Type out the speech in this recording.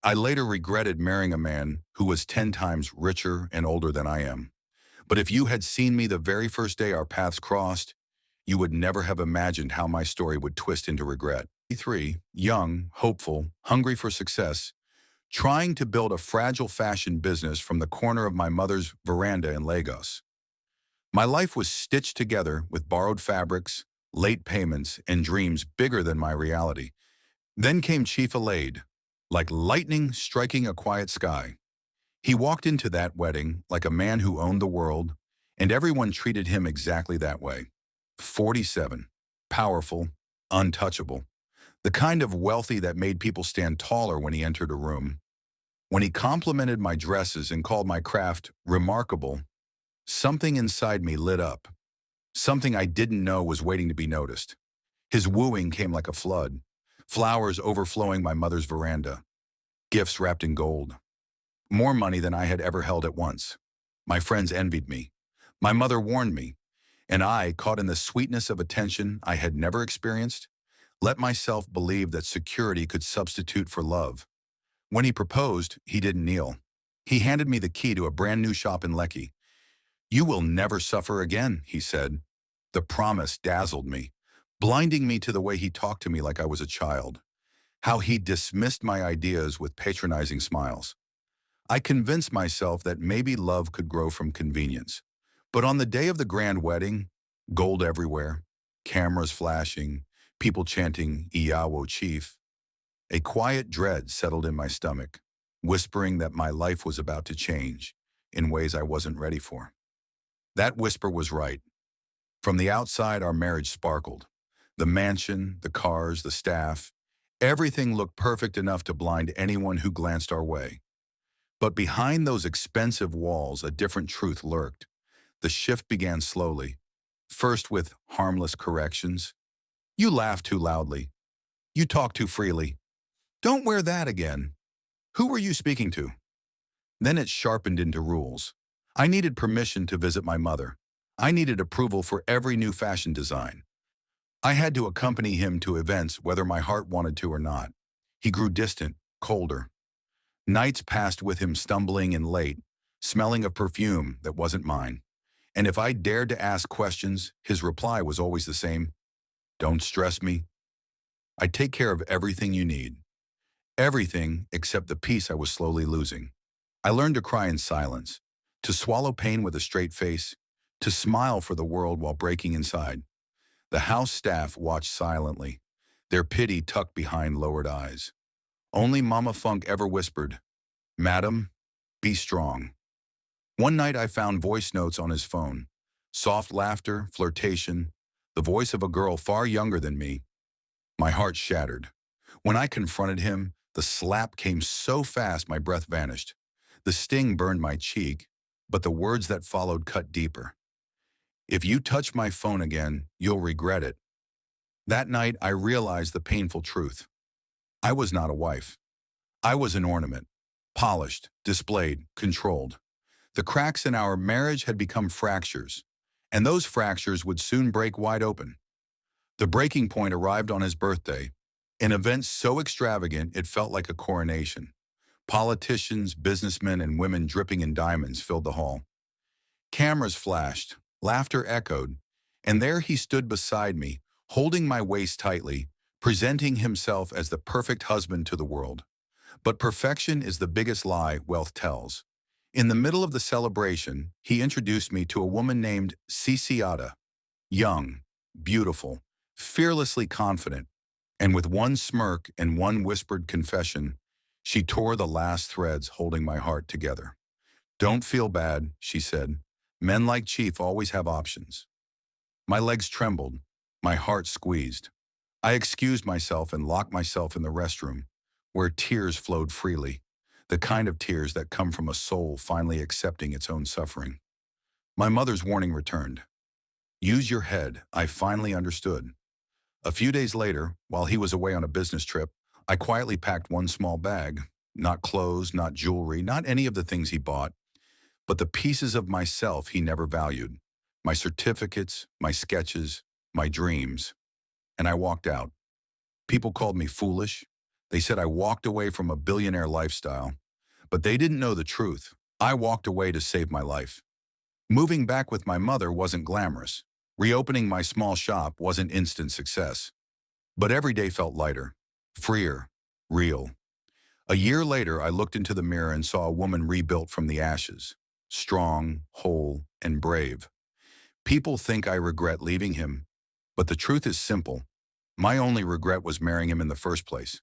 I later regretted marrying a man who was 10 times richer and older than I am. But if you had seen me the very first day our paths crossed, you would never have imagined how my story would twist into regret. 3, young, hopeful, hungry for success, trying to build a fragile fashion business from the corner of my mother's veranda in Lagos. My life was stitched together with borrowed fabrics, late payments, and dreams bigger than my reality. Then came Chief Alade, like lightning striking a quiet sky. He walked into that wedding like a man who owned the world, and everyone treated him exactly that way. 47, powerful, untouchable, the kind of wealthy that made people stand taller when he entered a room. When he complimented my dresses and called my craft remarkable, something inside me lit up, something I didn't know was waiting to be noticed. His wooing came like a flood, flowers overflowing my mother's veranda, gifts wrapped in gold. More money than I had ever held at once. My friends envied me. My mother warned me. And I, caught in the sweetness of attention I had never experienced, let myself believe that security could substitute for love. When he proposed, he didn't kneel. He handed me the key to a brand new shop in Lekki. "You will never suffer again," he said. The promise dazzled me, blinding me to the way he talked to me like I was a child, how he dismissed my ideas with patronizing smiles. I convinced myself that maybe love could grow from convenience. But on the day of the grand wedding, gold everywhere, cameras flashing, people chanting Iyawo Chief, a quiet dread settled in my stomach, whispering that my life was about to change in ways I wasn't ready for. That whisper was right. From the outside, our marriage sparkled. The mansion, the cars, the staff, everything looked perfect enough to blind anyone who glanced our way. But behind those expensive walls, a different truth lurked. The shift began slowly, first with harmless corrections. "You laugh too loudly. You talk too freely. Don't wear that again. Who were you speaking to?" Then it sharpened into rules. I needed permission to visit my mother. I needed approval for every new fashion design. I had to accompany him to events whether my heart wanted to or not. He grew distant, colder. Nights passed with him stumbling in late, smelling of perfume that wasn't mine. And if I dared to ask questions, his reply was always the same: "Don't stress me. I take care of everything you need." Everything except the peace I was slowly losing. I learned to cry in silence, to swallow pain with a straight face, to smile for the world while breaking inside. The house staff watched silently, their pity tucked behind lowered eyes. Only Mama Funk ever whispered, "Madam, be strong." One night I found voice notes on his phone. Soft laughter, flirtation, the voice of a girl far younger than me. My heart shattered. When I confronted him, the slap came so fast my breath vanished. The sting burned my cheek, but the words that followed cut deeper. "If you touch my phone again, you'll regret it." That night I realized the painful truth. I was not a wife. I was an ornament, polished, displayed, controlled. The cracks in our marriage had become fractures, and those fractures would soon break wide open. The breaking point arrived on his birthday, an event so extravagant it felt like a coronation. Politicians, businessmen, and women dripping in diamonds filled the hall. Cameras flashed, laughter echoed, and there he stood beside me, holding my waist tightly, presenting himself as the perfect husband to the world. But perfection is the biggest lie wealth tells. In the middle of the celebration, he introduced me to a woman named Ada, young, beautiful, fearlessly confident, and with one smirk and one whispered confession, she tore the last threads holding my heart together. "Don't feel bad," she said. "Men like Chief always have options." My legs trembled, my heart squeezed. I excused myself and locked myself in the restroom, where tears flowed freely, the kind of tears that come from a soul finally accepting its own suffering. My mother's warning returned. "Use your head," I finally understood. A few days later, while he was away on a business trip, I quietly packed one small bag, not clothes, not jewelry, not any of the things he bought, but the pieces of myself he never valued, my certificates, my sketches, my dreams. And I walked out. People called me foolish. They said I walked away from a billionaire lifestyle, but they didn't know the truth. I walked away to save my life. Moving back with my mother wasn't glamorous. Reopening my small shop wasn't instant success. But every day felt lighter, freer, real. A year later, I looked into the mirror and saw a woman rebuilt from the ashes. Strong, whole, and brave. People think I regret leaving him, but the truth is simple. My only regret was marrying him in the first place.